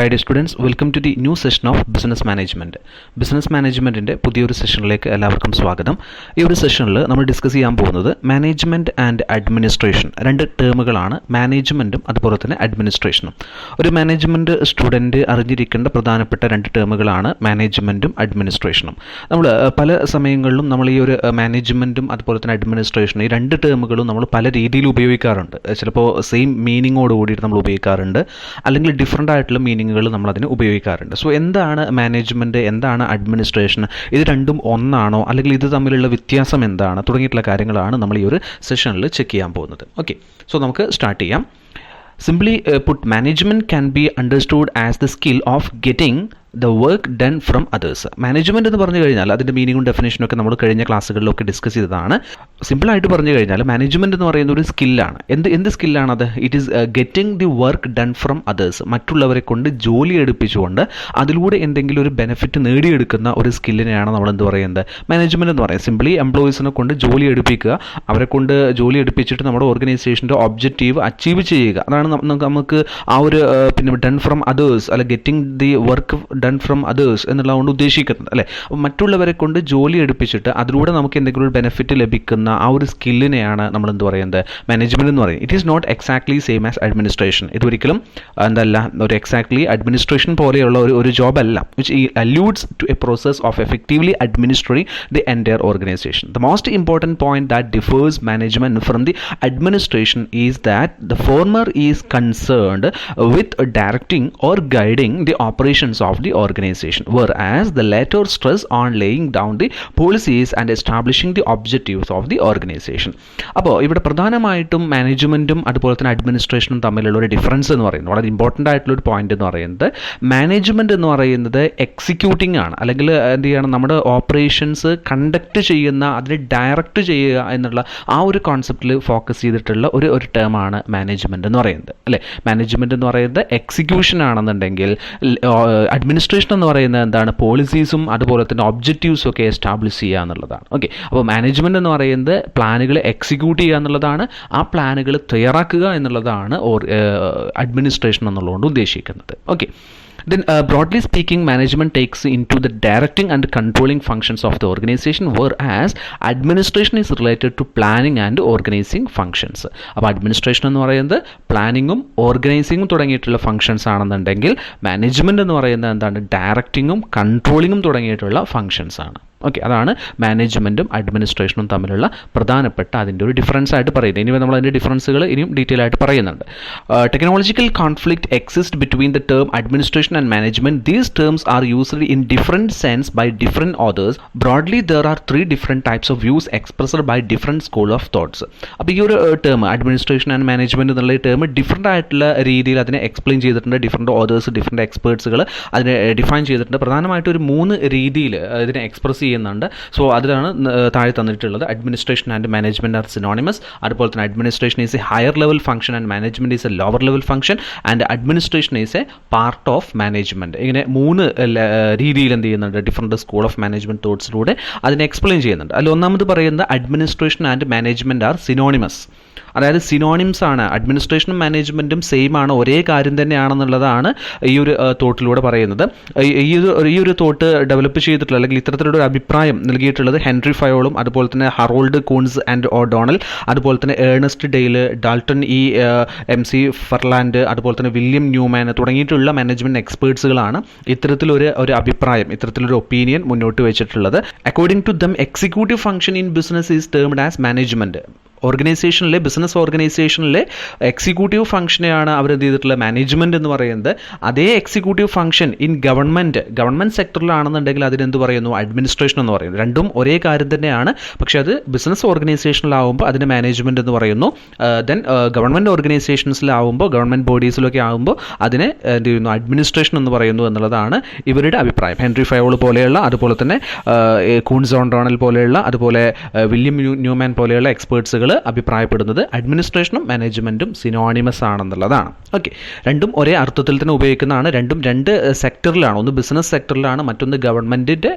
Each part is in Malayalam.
Hi dear students, welcome to the new session of Business Management. Business Managementൻ്റെ പുതിയൊരു സെഷനിലേക്ക് എല്ലാവർക്കും സ്വാഗതം. ഈ ഒരു സെഷനിൽ നമ്മൾ ഡിസ്കസ് ചെയ്യാൻ പോകുന്നത് മാനേജ്മെൻറ്റ് ആൻഡ് അഡ്മിനിസ്ട്രേഷൻ, രണ്ട് ടേമുകളാണ്, മാനേജ്മെൻറ്റും അതുപോലെ തന്നെ അഡ്മിനിസ്ട്രേഷനും. ഒരു മാനേജ്മെൻറ്റ് സ്റ്റുഡൻറ്റ് അറിഞ്ഞിരിക്കേണ്ട പ്രധാനപ്പെട്ട രണ്ട് ടേമുകളാണ് മാനേജ്മെൻറ്റും അഡ്മിനിസ്ട്രേഷനും. നമ്മൾ പല സമയങ്ങളിലും നമ്മൾ ഈ ഒരു മാനേജ്മെൻറ്റും അതുപോലെ തന്നെ അഡ്മിനിസ്ട്രേഷനും ഈ രണ്ട് ടേമുകളും നമ്മൾ പല രീതിയിൽ ഉപയോഗിക്കാറുണ്ട്. ചിലപ്പോൾ സെയിം മീനിങ്ങോട് കൂടിയിട്ട് നമ്മൾ ഉപയോഗിക്കാറുണ്ട്, അല്ലെങ്കിൽ ഡിഫറെൻ്റ് ആയിട്ടുള്ള മീനിങ്ങുകൾ നമ്മൾ അതിന് ഉപയോഗിക്കാറുണ്ട്. സോ എന്താണ് മാനേജ്മെൻറ്റ്, എന്താണ് അഡ്മിനിസ്ട്രേഷൻ, ഇത് രണ്ടും ഒന്നാണോ, അല്ലെങ്കിൽ ഇത് തമ്മിലുള്ള വ്യത്യാസം എന്താണ് തുടങ്ങിയിട്ടുള്ള കാര്യങ്ങളാണ് നമ്മൾ ഈ ഒരു സെഷനിൽ ചെക്ക് ചെയ്യാൻ പോകുന്നത്. ഓക്കെ, സോ നമുക്ക് സ്റ്റാർട്ട് ചെയ്യാം. Simply put, management can be understood as the skill of getting the work done from others. Management എന്ന് പറഞ്ഞു കഴിഞ്ഞാൽ അതിൻ്റെ മീനിങ്ങും ഡെഫിനേഷനും ഒക്കെ നമ്മൾ കഴിഞ്ഞ ക്ലാസ്സുകളിലൊക്കെ ഡിസ്കസ് ചെയ്തതാണ്. സിമ്പിളായിട്ട് പറഞ്ഞു കഴിഞ്ഞാൽ മാനേജ്മെൻറ്റ് എന്ന് പറയുന്ന ഒരു സ്കില്ലാണ്. എന്ത് സ്കില്ലാണത്? It is getting the work done from others. മറ്റുള്ളവരെ കൊണ്ട് ജോലി എടുപ്പിച്ചുകൊണ്ട് അതിലൂടെ എന്തെങ്കിലും ഒരു ബെനിഫിറ്റ് നേടിയെടുക്കുന്ന ഒരു സ്കില്ലിനെയാണ് നമ്മൾ എന്ത് പറയുന്നത്? മാനേജ്മെൻറ്റ് എന്ന് പറയുന്നത്. സിംപ്ലി എംപ്ലോയീസിനെ കൊണ്ട് ജോലി എടുപ്പിക്കുക, അവരെ കൊണ്ട് ജോലി എടുപ്പിച്ചിട്ട് നമ്മുടെ ഓർഗനൈസേഷൻ്റെ ഒബ്ജക്റ്റീവ് അച്ചീവ് ചെയ്യുക. അതാണ് നമുക്ക് ആ ഒരു പിന്നെ ഡൺ ഫ്രം അതേഴ്സ് അല്ല getting the work done from others എന്നുള്ളതുകൊണ്ട് ഉദ്ദേശിക്കുന്നത് അല്ലേ. അപ്പോൾ മറ്റുള്ളവരെ കൊണ്ട് ജോലി എടുപ്പിച്ചിട്ട് അതിലൂടെ നമുക്ക് എന്തെങ്കിലും ഒരു ബെനിഫിറ്റ് ലഭിക്കുന്ന ആ ഒരു സ്കില്ലിനെയാണ് നമ്മൾ എന്ത് പറയുന്നത്? മാനേജ്മെൻറ്റ് എന്ന് പറയുന്നത്. It is not exactly same as administration. ഇതൊരിക്കലും എന്തല്ല ഒരു എക്സാക്ട്ലി അഡ്മിനിസ്ട്രേഷൻ പോലെയുള്ള ഒരു ജോബ് അല്ല, which alludes to a process of effectively administrating the entire organisation. The most important point that differs management from the administration is that the former is concerned with directing or guiding the operations of the organization, whereas the latter stress on laying down the policies and establishing the objectives of the organization. അപ്പോൾ ഇവിടെ പ്രധാനമായിട്ടും മാനേജ്മെൻറ്റും അതുപോലെ തന്നെ അഡ്മിനിസ്ട്രേഷനും തമ്മിലുള്ള ഒരു ഡിഫറൻസ് എന്ന് പറയുന്നത്, വളരെ ഇമ്പോർട്ടൻ്റ് ആയിട്ടുള്ള ഒരു പോയിന്റ് എന്ന് പറയുന്നത്, മാനേജ്മെൻറ്റ് എന്ന് പറയുന്നത് എക്സിക്യൂട്ടിംഗ് ആണ്, അല്ലെങ്കിൽ എന്ത് ചെയ്യണം, നമ്മുടെ ഓപ്പറേഷൻസ് കണ്ടക്ട് ചെയ്യുന്ന, അതിനെ ഡയറക്റ്റ് ചെയ്യുക എന്നുള്ള ആ ഒരു കോൺസെപ്റ്റിൽ ഫോക്കസ് ചെയ്തിട്ടുള്ള ഒരു ടേമാണ് മാനേജ്മെൻറ്റ് എന്ന് പറയുന്നത് അല്ലേ. മാനേജ്മെൻറ്റ് എന്ന് പറയുന്നത് എക്സിക്യൂഷൻ ആണെന്നുണ്ടെങ്കിൽ അഡ്മിനിസ്ട്രേഷൻ എന്ന് പറയുന്നത് എന്താണ്? പോളിസീസും അതുപോലെ തന്നെ ഒബ്ജക്റ്റീവ്സും ഒക്കെ എസ്റ്റാബ്ലിഷ് ചെയ്യുക എന്നുള്ളതാണ്. ഓക്കെ, അപ്പോൾ മാനേജ്മെൻറ്റ് എന്ന് പറയുന്നത് പ്ലാനുകൾ എക്സിക്യൂട്ട് ചെയ്യുക എന്നുള്ളതാണ്, ആ പ്ലാനുകൾ തയ്യാറാക്കുക എന്നുള്ളതാണ് അഡ്മിനിസ്ട്രേഷൻ എന്നുള്ളതുകൊണ്ട് ഉദ്ദേശിക്കുന്നത്. Okay, then broadly speaking, management takes into the directing and controlling functions of the organization, whereas administration is related to planning and organizing functions. അപ്പോൾ അഡ്മിനിസ്ട്രേഷൻ എന്ന് പറയുന്നത് പ്ലാനിങ്ങും ഓർഗനൈസിങ്ങും തുടങ്ങിയിട്ടുള്ള ഫംഗ്ഷൻസ് ആണെന്നുണ്ടെങ്കിൽ മാനേജ്മെൻറ്റ് എന്ന് പറയുന്നത് എന്താണ്? ഡയറക്റ്റിങ്ങും കൺട്രോളിങ്ങും തുടങ്ങിയിട്ടുള്ള ഫംഗ്ഷൻസ് ആണ്. ഓക്കെ, അതാണ് മാനേജ്മെൻറ്റും അഡ്മിനിസ്ട്രേഷനും തമ്മിലുള്ള പ്രധാനപ്പെട്ട അതിൻ്റെ ഒരു ഡിഫറൻസ് ആയിട്ട് പറയുന്നത്. ഇനി നമ്മൾ അതിൻ്റെ ഡിഫറൻസുകൾ ഇനിയും ഡീറ്റെയിൽ ആയിട്ട് പറയുന്നുണ്ട്. Technological conflict exist between the term administration and management. These terms are used in different sense by different authors. Broadly there are 3 different types of views expressed by different school of thoughts. അപ്പോൾ ഈ ഒരു ടേം അഡ്മിനിസ്ട്രേഷൻ ആൻഡ് മാനേജ്മെൻറ്റ് എന്നുള്ള ടേം ഡിഫറെൻ്റ് ആയിട്ടുള്ള രീതിയിൽ അതിനെ എക്സ്പ്ലെയിൻ ചെയ്തിട്ടുണ്ട്. ഡിഫറെൻറ്റ് ഓതേഴ്സ്, ഡിഫറെൻറ്റ് എക്സ്പേർട്സുകൾ അതിനെ ഡിഫൈൻ ചെയ്തിട്ടുണ്ട്. പ്രധാനമായിട്ട് ഒരു 3 രീതിയിൽ ഇതിനെ എക്സ്പ്രസ് ചെയ്യുന്നുണ്ട്. സോ അതിലാണ് താഴെ തന്നിട്ടുള്ളത്. Administration and management R synonymous. അതുപോലെ തന്നെ administration is A higher level function and management is A lower level function and administration is a part of management. ഇങ്ങനെ 3 രീതിയിൽ എന്ത് ചെയ്യുന്നുണ്ട്? ഡിഫറെൻറ്റ് സ്കൂൾ ഓഫ് മാനേജ്മെൻറ്റ് തോട്ട്സിലൂടെ അതിനെ എക്സ്പ്ലെയിൻ ചെയ്യുന്നുണ്ട്. അതിൽ ഒന്നാമത് പറയുന്നത് administration and management R synonymous. അതായത് സിനോണിംസ് ആണ്. അഡ്മിനിസ്ട്രേഷനും മാനേജ്മെൻറ്റും സെയിം ആണ്, ഒരേ കാര്യം തന്നെയാണെന്നുള്ളതാണ് ഈ ഒരു തോട്ടിലൂടെ പറയുന്നത്. ഈ ഒരു തോട്ട് ഡെവലപ്പ് ചെയ്തിട്ടുള്ള, അല്ലെങ്കിൽ ഇത്തരത്തിലുള്ള ഒരു അഭിപ്രായം നൽകിയിട്ടുള്ളത് ഹെൻറി ഫയോളും അതുപോലെ തന്നെ ഹറോൾഡ് കൂൺസ് ആൻഡ് ഓഡോണൽ, അതുപോലെ തന്നെ Ernest Dale, Dalton MC Farland, അതുപോലെ തന്നെ വില്യം ന്യൂമാൻ തുടങ്ങിയിട്ടുള്ള മാനേജ്മെൻറ്റ് എക്സ്പേർട്സുകളാണ് ഇത്തരത്തിലൊരു അഭിപ്രായം, ഇത്തരത്തിലൊരു ഒപ്പീനിയൻ മുന്നോട്ട് വെച്ചിട്ടുള്ളത്. According to them, executive function in business is termed as management. ഓർഗനൈസേഷനിലെ, ബിസിനസ് ഓർഗനൈസേഷനിലെ എക്സിക്യൂട്ടീവ് ഫംഗ്ഷനെയാണ് അവർ എന്ത് ചെയ്തിട്ടുള്ള മാനേജ്മെൻറ്റ് എന്ന് പറയുന്നത്. അതേ എക്സിക്യൂട്ടീവ് ഫംഗ്ഷൻ ഇൻ ഗവൺമെൻറ് സെക്ടറിലാണെന്നുണ്ടെങ്കിൽ അതിനെന്ത് പറയുന്നു? അഡ്മിനിസ്ട്രേഷൻ എന്ന് പറയുന്നു. രണ്ടും ഒരേ കാര്യം തന്നെയാണ്, പക്ഷേ അത് ബിസിനസ് ഓർഗനൈസേഷനിലാവുമ്പോൾ അതിന് മാനേജ്മെൻറ്റ് എന്ന് പറയുന്നു. ദെൻ ഗവൺമെൻറ് ഓർഗനൈസേഷൻസിലാവുമ്പോൾ, ഗവൺമെൻറ് ബോഡീസിലൊക്കെ ആകുമ്പോൾ അതിനെ എന്ത് ചെയ്യുന്നു? അഡ്മിനിസ്ട്രേഷൻ എന്ന് പറയുന്നു എന്നുള്ളതാണ് ഇവരുടെ അഭിപ്രായം. ഹെൻറി ഫയോൾ പോലെയുള്ള, അതുപോലെ തന്നെ കൂൺസ് ഓഡോണൽ പോലെയുള്ള, അതുപോലെ വില്യം ന്യൂമാൻ പോലെയുള്ള എക്സ്പേർട്സുകൾ അഭിപ്രായപ്പെടുന്നത് അഡ്മിനിസ്ട്രേഷനും മാനേജ്മെൻറ്റും സിനോണിമസ് ആണെന്നുള്ളതാണ്. ഓക്കെ, രണ്ടും ഒരേ അർത്ഥത്തിൽ തന്നെ ഉപയോഗിക്കുന്നതാണ്. രണ്ടും 2 സെക്ടറിലാണ്. ഒന്ന് ബിസിനസ് സെക്ടറിലാണ്, മറ്റൊന്ന് ഗവൺമെൻറ്റിൻ്റെ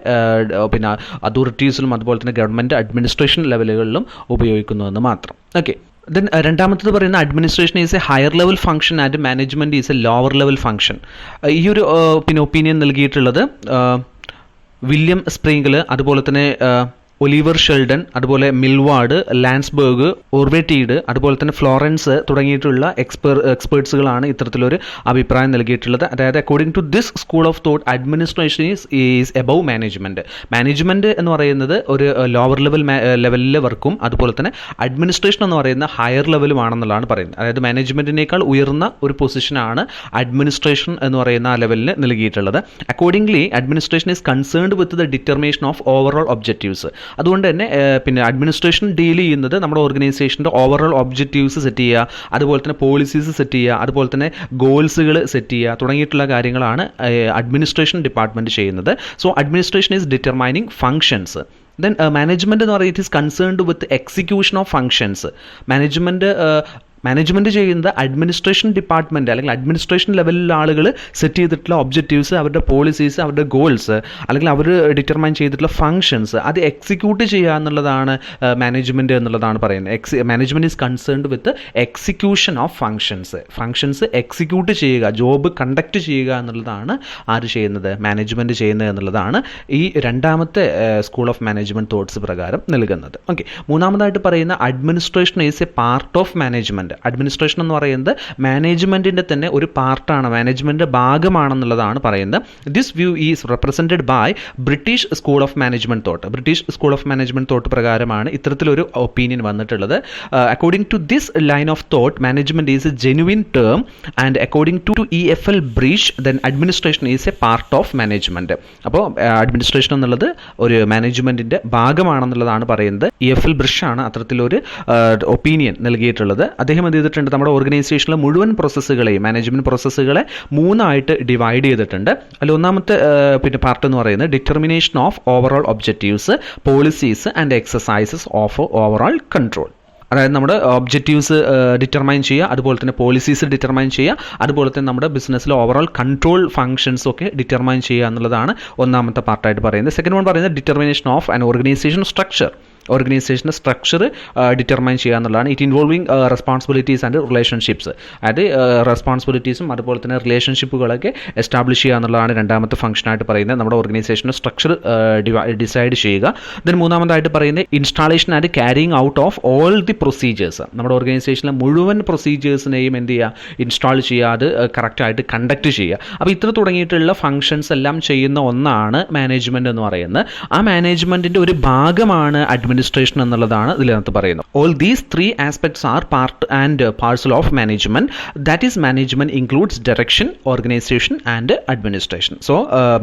പിന്നെ അതോറിറ്റീസിലും അതുപോലെ തന്നെ ഗവൺമെൻറ് അഡ്മിനിസ്ട്രേഷൻ ലെവലുകളിലും ഉപയോഗിക്കുന്നുവെന്ന് മാത്രം. ഓക്കെ, ദെൻ രണ്ടാമത്തത് പറയുന്ന administration is A higher level function and management is A lower level function. ഈ ഒരു പിന്നെ ഒപ്പീനിയൻ നൽകിയിട്ടുള്ളത് വില്യം സ്പ്രിംഗിൾ, അതുപോലെ തന്നെ ഒലിവർ ഷെൽഡൻ, അതുപോലെ മിൽവാർഡ്, ലാൻസ്ബർഗ്, ഓർവേറ്റീഡ്, അതുപോലെ തന്നെ ഫ്ലോറൻസ് തുടങ്ങിയിട്ടുള്ള എക്സ്പേർട്സുകളാണ് ഇത്തരത്തിലൊരു അഭിപ്രായം നൽകിയിട്ടുള്ളത്. അതായത് according to this school of thought administration is above management. Management എന്ന് പറയുന്നത് ഒരു ലോവർ ലെവലിലെ വർക്കും അതുപോലെ തന്നെ അഡ്മിനിസ്ട്രേഷൻ എന്ന് പറയുന്ന ഹയർ ലെവലുമാണെന്നുള്ളതാണ് പറയുന്നത്. അതായത് മാനേജ്മെൻറ്റിനേക്കാൾ ഉയർന്ന ഒരു പൊസിഷനാണ് അഡ്മിനിസ്ട്രേഷൻ എന്ന് പറയുന്ന ആ ലെവലിന് നൽകിയിട്ടുള്ളത്. Accordingly administration is concerned with the determination of overall objectives. അതുകൊണ്ട് തന്നെ പിന്നെ അഡ്മിനിസ്ട്രേഷൻ ഡീൽ ചെയ്യുന്നത് നമ്മുടെ ഓർഗനൈസേഷൻ്റെ ഓവറോൾ ഒബ്ജക്റ്റീവ്സ് സെറ്റ് ചെയ്യുക, അതുപോലെ തന്നെ പോളിസീസ് സെറ്റ് ചെയ്യുക, അതുപോലെ തന്നെ ഗോൾസുകൾ സെറ്റ് ചെയ്യുക തുടങ്ങിയിട്ടുള്ള കാര്യങ്ങളാണ് അഡ്മിനിസ്ട്രേഷൻ ഡിപ്പാർട്ട്മെൻറ്റ് ചെയ്യുന്നത്. So administration is determining functions. Then management എന്ന് പറയുന്നത് is concerned with execution of functions. Management ചെയ്യുന്നത് അഡ്മിനിസ്ട്രേഷൻ ഡിപ്പാർട്ട്മെൻറ്റ് അല്ലെങ്കിൽ അഡ്മിനിസ്ട്രേഷൻ ലെവലിലുള്ള ആളുകൾ സെറ്റ് ചെയ്തിട്ടുള്ള ഒബ്ജക്റ്റീവ്സ്, അവരുടെ പോളിസീസ്, അവരുടെ ഗോൾസ് അല്ലെങ്കിൽ അവർ ഡിറ്റർമൈൻ ചെയ്തിട്ടുള്ള ഫങ്ഷൻസ് അത് എക്സിക്യൂട്ട് ചെയ്യുക എന്നുള്ളതാണ് മാനേജ്മെൻറ്റ് എന്നുള്ളതാണ് പറയുന്നത്. Management is concerned with execution of functions execute ചെയ്യുക, ജോബ് കണ്ടക്ട് ചെയ്യുക എന്നുള്ളതാണ് ആര് ചെയ്യുന്നത്, മാനേജ്മെൻറ്റ് ചെയ്യുന്നത് എന്നുള്ളതാണ് ഈ രണ്ടാമത്തെ സ്കൂൾ ഓഫ് മാനേജ്മെൻറ്റ് തോട്ട്സ് പ്രകാരം നൽകുന്നത്. ഓക്കെ, മൂന്നാമതായിട്ട് പറയുന്ന administration is a part of management. Administration എന്ന് പറയുന്നത് മാനേജ്മെൻറ്റിൻ്റെ തന്നെ ഒരു പാർട്ടാണ്, മാനേജ്മെൻറ്റ് ഭാഗമാണെന്നുള്ളതാണ് പറയുന്നത്. This view is represented by British school of management thought. British school of management thought പ്രകാരമാണ് ഇത്തരത്തിലൊരു ഒപ്പീനിയൻ വന്നിട്ടുള്ളത്. According to this line of thought management is a genuine term and according to EFL Brech then administration is a part of management. അപ്പോൾ അഡ്മിനിസ്ട്രേഷൻ എന്നുള്ളത് ഒരു മാനേജ്മെൻറ്റിൻ്റെ ഭാഗമാണെന്നുള്ളതാണ് പറയുന്നത്. EFL ബ്രിഷാണ് അത്തരത്തിലൊരു ഒപ്പീനിയൻ നൽകിയിട്ടുള്ളത്. അദ്ദേഹം എന്ത് ചെയ്തിട്ടുണ്ട്, നമ്മുടെ ഓർഗനൈസേഷനിലെ മുഴുവൻ പ്രോസസ്സുകളെയും മാനേജ്മെൻറ്റ് പ്രോസസ്സുകളെ മൂന്നായിട്ട് ഡിവൈഡ് ചെയ്തിട്ടുണ്ട്. അതിൽ ഒന്നാമത്തെ പിന്നെ പാർട്ട് എന്ന് പറയുന്നത് determination of overall objectives, policies and exercises of overall control. അതായത് നമ്മുടെ ഒബ്ജക്റ്റീവ്സ് ഡിറ്റർമൈൻ ചെയ്യുക, അതുപോലെ തന്നെ പോളിസീസ് ഡിറ്റർമൈൻ ചെയ്യുക, അതുപോലെ തന്നെ നമ്മുടെ ബിസിനസ്സിലെ ഓവറോൾ കൺട്രോൾ ഫങ്ഷൻസ് ഒക്കെ ഡിറ്റർമൈൻ ചെയ്യുക എന്നുള്ളതാണ് ഒന്നാമത്തെ പാർട്ടായിട്ട് പറയുന്നത്. സെക്കൻഡ് വൺ പറയുന്നത് determination of an organisation structure. ഓർഗനൈസേഷൻ്റെ സ്ട്രക്ചർ ഡിറ്റർമൈൻ ചെയ്യുക എന്നുള്ളതാണ്. It involving responsibilities and relationships. അതായത് റെസ്പോൺസിബിലിറ്റീസും അതുപോലെ തന്നെ റിലേഷൻഷിപ്പുകളൊക്കെ എസ്റ്റാബ്ലിഷ് ചെയ്യുക എന്നുള്ളതാണ് രണ്ടാമത്തെ ഫംഗ്ഷനായിട്ട് പറയുന്നത്. നമ്മുടെ ഓർഗനൈസേഷൻ്റെ സ്ട്രക്ചർ ഡിസൈഡ് ചെയ്യുക. ദെൻ മൂന്നാമതായിട്ട് പറയുന്നത് installation and carrying out of all the procedures. നമ്മുടെ ഓർഗനൈസേഷനിലെ മുഴുവൻ പ്രൊസീജിയേഴ്സിനെയും എന്ത് ചെയ്യുക, ഇൻസ്റ്റാൾ ചെയ്യുക, അത് കറക്റ്റായിട്ട് കണ്ടക്ട് ചെയ്യുക. അപ്പോൾ ഇത്ര തുടങ്ങിയിട്ടുള്ള ഫങ്ഷൻസ് എല്ലാം ചെയ്യുന്ന ഒന്നാണ് മാനേജ്മെൻറ്റ് എന്ന് പറയുന്നത്. ആ മാനേജ്മെൻറ്റിൻ്റെ ഒരു ഭാഗമാണ് അഡ്മിനിസ്ട്രേഷൻ എന്നുള്ളതാണ് ഇതിനകത്ത് പറയുന്നത്. All these three aspects are part and parcel of management. That is management includes direction, organisation and administration. So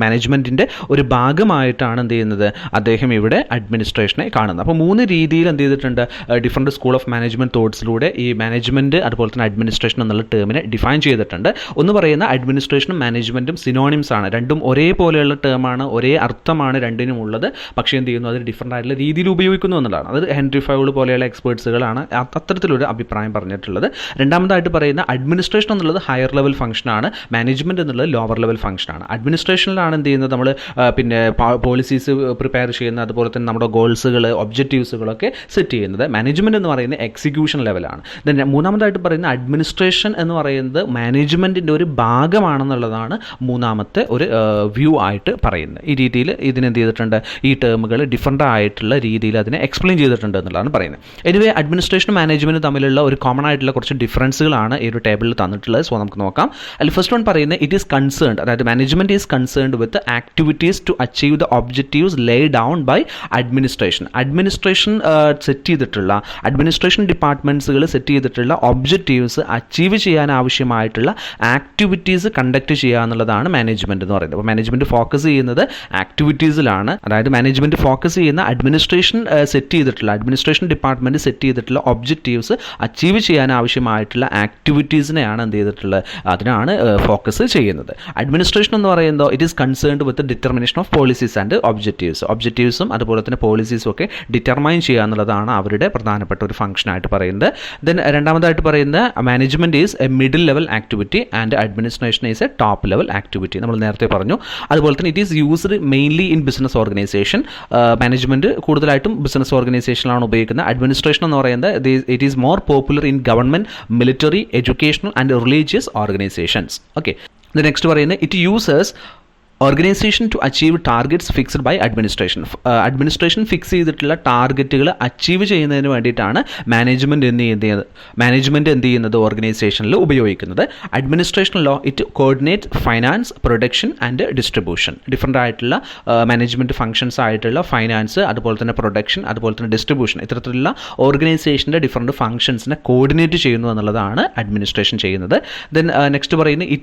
മാനേജ്മെൻറ്റിൻ്റെ ഒരു ഭാഗമായിട്ടാണ് എന്ത് ചെയ്യുന്നത്, അദ്ദേഹം ഇവിടെ അഡ്മിനിസ്ട്രേഷനെ കാണുന്നത്. അപ്പോൾ മൂന്ന് രീതിയിൽ എന്ത് ചെയ്തിട്ടുണ്ട്, ഡിഫറെൻറ്റ് സ്കൂൾ ഓഫ് മാനേജ്മെൻറ്റ് തോട്ട്സിലൂടെ ഈ മാനേജ്മെൻറ്റ് അതുപോലെ തന്നെ അഡ്മിനിസ്ട്രേഷൻ എന്നുള്ള ടേമിനെ ഡിഫൈൻ ചെയ്തിട്ടുണ്ട്. ഒന്ന് പറയുന്ന അഡ്മിനിസ്ട്രേഷനും മാനേജ്മെൻറ്റും സിനോണിംസ് ആണ്, രണ്ടും ഒരേപോലെയുള്ള ടേമാണ്, ഒരേ അർത്ഥമാണ് രണ്ടിനും ഉള്ളത്. പക്ഷേ എന്ത് ചെയ്യുന്നു, അത് ഡിഫറെൻ്റ് ആയിട്ടുള്ള രീതിയിൽ ഉപയോഗിക്കുന്നു എന്നുള്ളതാണ്. അത് ഹെൻറി ഫൗൾ പോലെയുള്ള എക്സ്പേർട്സുകളാണ് അത്തരത്തിലൊരു അഭിപ്രായം പറഞ്ഞിട്ടുള്ളത്. രണ്ടാമതായിട്ട് പറയുന്ന അഡ്മിനിസ്ട്രേഷൻ എന്നുള്ളത് ഹയർ ലെവൽ ഫംഗ്ഷനാണ്, മാനേജ്മെൻറ്റ് എന്നുള്ളത് ലോവർ ലെവൽ ഫംഗ്ഷനാണ്. അഡ്മിനിസ്ട്രേഷനിലാണ് എന്ത് ചെയ്യുന്നത്, നമ്മൾ പിന്നെ പോളിസീസ് പ്രിപ്പയർ ചെയ്യുന്നത്, അതുപോലെ തന്നെ നമ്മുടെ ഗോൾസുകൾ, ഒബ്ജക്റ്റീവ്സുകളൊക്കെ സെറ്റ് ചെയ്യുന്നത്. മാനേജ്മെൻറ്റ് എന്ന് പറയുന്നത് എക്സിക്യൂഷൻ ലെവലാണ്. ദെൻ മൂന്നാമതായിട്ട് പറയുന്ന അഡ്മിനിസ്ട്രേഷൻ എന്ന് പറയുന്നത് മാനേജ്മെൻറ്റിൻ്റെ ഒരു ഭാഗമാണെന്നുള്ളതാണ് മൂന്നാമത്തെ ഒരു വ്യൂ ആയിട്ട് പറയുന്നത്. ഈ രീതിയിൽ ഇതിനെന്ത് ചെയ്തിട്ടുണ്ട്, ഈ ടേമുകൾ ഡിഫറൻ്റ് ആയിട്ടുള്ള രീതിയിൽ അതിനെ എക്സ്പ്ലെയിൻ ചെയ്തിട്ടുണ്ട് എന്നുള്ളതാണ് പറയുന്നത്. എനിവേ അഡ്മിനിസ്ട്രേഷനും മാനേജ്മെൻറ്റും തമ്മിലുള്ള ഒരു കോമൺ ആയിട്ടുള്ള കുറച്ച് ഡിഫറൻസുകളാണ് ഈ ഒരു ടേബിളിൽ തന്നിട്ടുള്ളത്. സോ നമുക്ക് നോക്കാം. അതിൽ ഫസ്റ്റ് വൺ പറയുന്നത് ഇറ്റ് ഈസ് കൺസേൺഡ്, അതായത് management is concerned with activities to achieve the objectives lay down by administration. Administration set ചെയ്തിട്ടുള്ള, അഡ്മിനിസ്ട്രേഷൻ ഡിപ്പാർട്ട്മെൻറ്റ്സുകൾ സെറ്റ് ചെയ്തിട്ടുള്ള ഒബ്ജക്റ്റീവ്സ് അച്ചീവ് ചെയ്യാൻ ആവശ്യമായിട്ടുള്ള ആക്ടിവിറ്റീസ് കണ്ടക്ട് ചെയ്യുക എന്നുള്ളതാണ് മാനേജ്മെൻറ്റ് എന്ന് പറയുന്നത്. അപ്പോൾ മാനേജ്മെൻറ്റ് ഫോക്കസ് ചെയ്യുന്നത് ആക്ടിവിറ്റീസിലാണ്. അതായത് മാനേജ്മെൻറ്റ് ഫോക്കസ് ചെയ്യുന്ന അഡ്മിനിസ്ട്രേഷൻ സെറ്റ് ചെയ്തിട്ടുള്ള, അഡ്മിനിസ്ട്രേഷൻ ഡിപ്പാർട്ട്മെൻറ്റ് സെറ്റ് ചെയ്തിട്ടുള്ള ഒബ്ജക്റ്റീവ്സ് അച്ചീവ് ചെയ്യാൻ ആവശ്യമായിട്ടുള്ള ആക്ടിവിറ്റീസിനെയാണ് എന്ത് ചെയ്തിട്ടുള്ളത്, അതിനാണ് ഫോക്കസ് ചെയ്യുന്നത്. അഡ്മിനിസ്ട്രേഷൻ എന്ന് പറയുന്നത് it is concerned with determination of policies and ഒബ്ജക്റ്റീവ്സും അതുപോലെ തന്നെ പോളിസീസും ഒക്കെ ഡിറ്റർമൈൻ ചെയ്യുക എന്നുള്ളതാണ് അവരുടെ പ്രധാനപ്പെട്ട ഒരു ഫംഗ്ഷനായിട്ട് പറയുന്നത്. ദെൻ രണ്ടാമതായിട്ട് പറയുന്നത് management is a middle level activity and administration is a top level activity. നമ്മൾ നേരത്തെ പറഞ്ഞു. അതുപോലെ തന്നെ it is used mainly in business organisation. Management കൂടുതലായിട്ടും ബിസിനസ് ഓർഗനൈസേഷനിലാണ് ഉപയോഗിക്കുന്നത്. അഡ്മിനിസ്ട്രേഷൻ എന്ന് പറയുന്നത് it is more popular in government, military, educational and religious organisations. Okay, the next പറയുന്നത് ഇറ്റ് യൂസേഴ്സ് organisation to achieve targets fixed by administration. Administration fix ചെയ്തിട്ടുള്ള ടാർഗറ്റുകൾ അച്ചീവ് ചെയ്യുന്നതിന് വേണ്ടിയിട്ടാണ് മാനേജ്മെൻറ്റ് എന്ത് ചെയ്യുന്നത് ഓർഗനൈസേഷനിൽ ഉപയോഗിക്കുന്നത്. Administration low it coordinate finance, production and distribution. Different ആയിട്ടുള്ള മാനേജ്മെൻറ്റ് ഫംഗ്ഷൻസ് ആയിട്ടുള്ള ഫൈനാൻസ്, അതുപോലെ തന്നെ പ്രൊഡക്ഷൻ, അതുപോലെ തന്നെ ഡിസ്ട്രിബ്യൂഷൻ, ഇത്തരത്തിലുള്ള ഓർഗനൈസേഷൻ്റെ ഡിഫറൻറ്റ് ഫംഗ്ഷൻസിനെ കോർഡിനേറ്റ് ചെയ്യുന്നു എന്നുള്ളതാണ് അഡ്മിനിസ്ട്രേഷൻ ചെയ്യുന്നത്. ദെൻ നെക്സ്റ്റ് പറയുന്നത്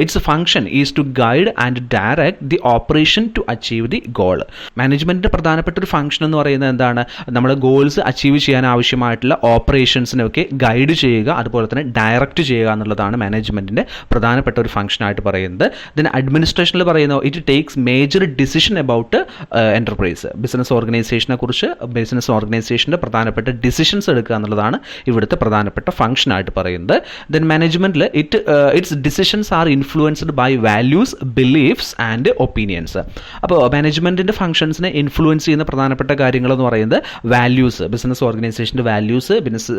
its function is to guide and direct the operation to achieve the goal. മാനേജ്മെൻറ്റിൻ്റെ പ്രധാനപ്പെട്ട ഒരു ഫംഗ്ഷൻ എന്ന് പറയുന്നത് എന്താണ്? നമ്മൾ ഗോൾസ് അച്ചീവ് ചെയ്യാൻ ആവശ്യമായിട്ടുള്ള ഓപ്പറേഷൻസിനൊക്കെ ഗൈഡ് ചെയ്യുക, അതുപോലെ തന്നെ ഡയറക്റ്റ് ചെയ്യുക എന്നുള്ളതാണ് മാനേജ്മെൻറ്റിൻ്റെ പ്രധാനപ്പെട്ട ഒരു ഫംഗ്ഷനായിട്ട് പറയുന്നത്. ദെൻ അഡ്മിനിസ്ട്രേഷനിൽ പറയുന്നത് it takes major decision about enterprise. Business ഓർഗനൈസേഷനെ കുറിച്ച് ബിസിനസ് ഓർഗനൈസേഷൻ്റെ പ്രധാനപ്പെട്ട ഡിസിഷൻസ് എടുക്കുക എന്നുള്ളതാണ് ഇവിടുത്തെ പ്രധാനപ്പെട്ട ഫംഗ്ഷനായിട്ട് പറയുന്നത്. ദെൻ മാനേജ്മെൻറ്റിൽ its decisions are influenced by values, beliefs and opinions. അപ്പോൾ മാനേജ്മെൻറ്റിൻ്റെ ഫംഗ്ഷൻസിനെ ഇൻഫ്ലുവൻസ് ചെയ്യുന്ന പ്രധാനപ്പെട്ട കാര്യങ്ങളെന്ന് പറയുന്നത് വാല്യൂസ്, ബിസിനസ് ഓർഗനൈസേഷൻ്റെ വാല്യൂസ്,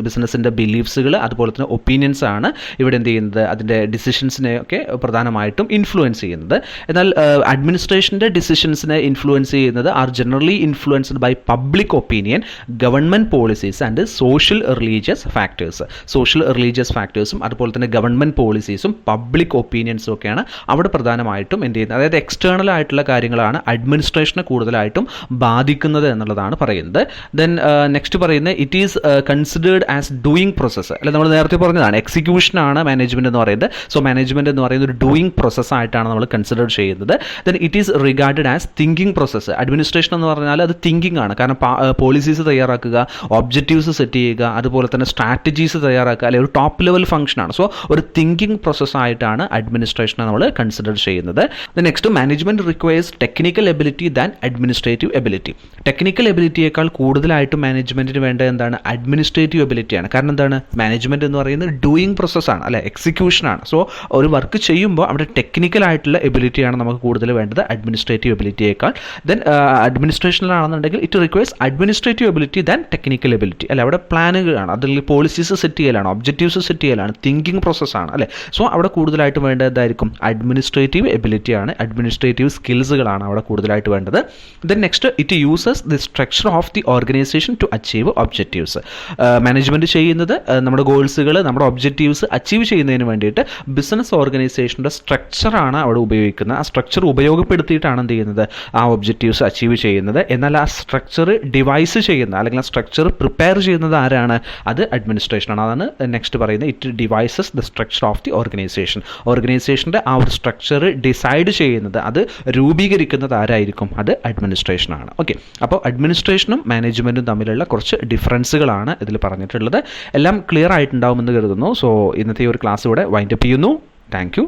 ബിസിനസ്സിൻ്റെ ബിലീഫ്സുകൾ, അതുപോലെ തന്നെ ഒപ്പീനിയൻസ് ആണ് ഇവിടെ എന്ത് ചെയ്യുന്നത്, അതിൻ്റെ ഡിസിഷൻസിനെയൊക്കെ പ്രധാനമായിട്ടും ഇൻഫ്ലുവൻസ് ചെയ്യുന്നത്. എന്നാൽ അഡ്മിനിസ്ട്രേഷൻ്റെ ഡിസിഷൻസിനെ ഇൻഫ്ലുവൻസ് ചെയ്യുന്നത് are generally influenced by public opinion, government policies and social religious factors. Social religious ഫാക്ടേഴ്സും അതുപോലെ തന്നെ ഗവൺമെൻറ് പോളിസീസും പബ്ലിക് ഒപ്പീനിയൻസും ഒക്കെയാണ് അവിടെ പ്രധാനമായിട്ടും എന്ത് ചെയ്യുന്നത്. അതായത് എക്സ്റ്റേണൽ ആയിട്ടുള്ള കാര്യങ്ങളാണ് അഡ്മിനിസ്ട്രേഷനെ കൂടുതലായിട്ടും ബാധിക്കുന്നത് എന്നുള്ളതാണ് പറയുന്നത്. ദെൻ നെക്സ്റ്റ് പറയുന്നത് it is considered as doing process. അല്ല, നമ്മൾ നേരത്തെ പറഞ്ഞതാണ് എക്സിക്യൂഷനാണ് മാനേജ്മെൻറ്റ് എന്ന് പറയുന്നത്. സോ മാനേജ്മെൻറ്റ് എന്ന് പറയുന്നത് ഒരു ഡൂയിങ് പ്രോസസ്സായിട്ടാണ് നമ്മൾ കൺസിഡർ ചെയ്യുന്നത്. Then it is regarded as thinking process. Administration എന്ന് പറഞ്ഞാൽ അത് തിങ്കിങ് ആണ്. കാരണം പോളിസീസ് തയ്യാറാക്കുക, ഒബ്ജക്റ്റീവ്സ് സെറ്റ് ചെയ്യുക, അതുപോലെ തന്നെ സ്ട്രാറ്റജീസ് തയ്യാറാക്കുക, അല്ലെങ്കിൽ ഒരു ടോപ്പ് ലെവൽ ഫംഗ്ഷനാണ്. സോ ഒരു തിങ്കിങ് പ്രോസസ്സായിട്ടാണ് അഡ്മിനിസ്ട്രേഷനെ നമ്മൾ കൺസിഡർ ചെയ്യുന്നത്. Next management requires technical ability than administrative ability. Technical എബിലിറ്റിയേക്കാൾ കൂടുതലായിട്ടും മാനേജ്മെൻറ്റിന് വേണ്ട എന്താണ്, അഡ്മിനിസ്ട്രേറ്റീവ് എബിലിറ്റിയാണ്. കാരണം എന്താണ്, മാനേജ്മെൻറ്റ് എന്ന് പറയുന്നത് ഡൂയിങ് പ്രോസസ്സാണ്, അല്ലെ, എക്സിക്യൂഷനാണ്. സോ ഒരു വർക്ക് ചെയ്യുമ്പോൾ അവിടെ ടെക്നിക്കൽ ആയിട്ടുള്ള എബിലിറ്റിയാണ് നമുക്ക് കൂടുതൽ വേണ്ടത് അഡ്മിനിസ്ട്രേറ്റീവ് എബിലിറ്റിയേക്കാൾ. ദെൻ അഡ്മിനിസ്ട്രേഷനിലാണെന്നുണ്ടെങ്കിൽ it requires administrative ability than technical ability. അല്ലെ, അവിടെ പ്ലാനുകളാണ്, അതിൽ പോളിസീസ് സെറ്റ് ചെയ്യലാണ്, ഒബ്ജക്റ്റീവ്സ് സെറ്റ് ചെയ്യലാണ്, തിങ്കിങ് പ്രോസസ്സാണ്, അല്ലേ. സോ അവിടെ കൂടുതലായിട്ട് വേണ്ടതായിരിക്കും അഡ്മിനിസ്ട്രേറ്റീവ് എബിലിറ്റിയാണ്, അഡ്മിനിസ്ട്രേറ്റീവ് സ്കിൽസുകളാണ് അവിടെ കൂടുതലായിട്ട് വേണ്ടത്. Then next it uses the structure of the organisation to achieve objectives. Management ചെയ്യുന്നത് നമ്മുടെ ഗോൾസുകൾ, നമ്മുടെ ഒബ്ജക്റ്റീവ്സ് അച്ചീവ് ചെയ്യുന്നതിന് വേണ്ടിയിട്ട് ബിസിനസ് ഓർഗനൈസേഷൻ്റെ സ്ട്രക്ചറാണ് അവിടെ ഉപയോഗിക്കുന്നത്. ആ സ്ട്രക്ചർ ഉപയോഗപ്പെടുത്തിയിട്ടാണ് എന്ത് ചെയ്യുന്നത്, ആ ഒബ്ജക്റ്റീവ്സ് അച്ചീവ് ചെയ്യുന്നത്. എന്നാൽ ആ സ്ട്രക്ചർ ഡിവൈസ് ചെയ്യുന്ന അല്ലെങ്കിൽ ആ സ്ട്രക്ചർ പ്രിപ്പയർ ചെയ്യുന്നത് ആരാണ്, അത് അഡ്മിനിസ്ട്രേഷനാണ്. അതാണ് നെക്സ്റ്റ് പറയുന്നത് it devises the structure of the organisation. ഓർഗനൈസേഷൻ്റെ ആ ഒരു സ്ട്രക്ചർ ഡിസൈഡ് ചെയ്യുന്നത്, അത് രൂപീകരിക്കുന്നത് ആരായിരിക്കും, അത് അഡ്മിനിസ്ട്രേഷനാണ്. ഓക്കെ, അപ്പോൾ അഡ്മിനിസ്ട്രേഷനും മാനേജ്മെൻറ്റും തമ്മിലുള്ള കുറച്ച് ഡിഫറൻസുകളാണ് ഇതിൽ പറഞ്ഞിട്ടുള്ളത്. എല്ലാം ക്ലിയർ ആയിട്ടുണ്ടാവുമെന്ന് കരുതുന്നു. സോ ഇന്നത്തെ ഒരു ക്ലാസ് ഇവിടെ വൈൻഡപ്പ് ചെയ്യുന്നു. Thank you.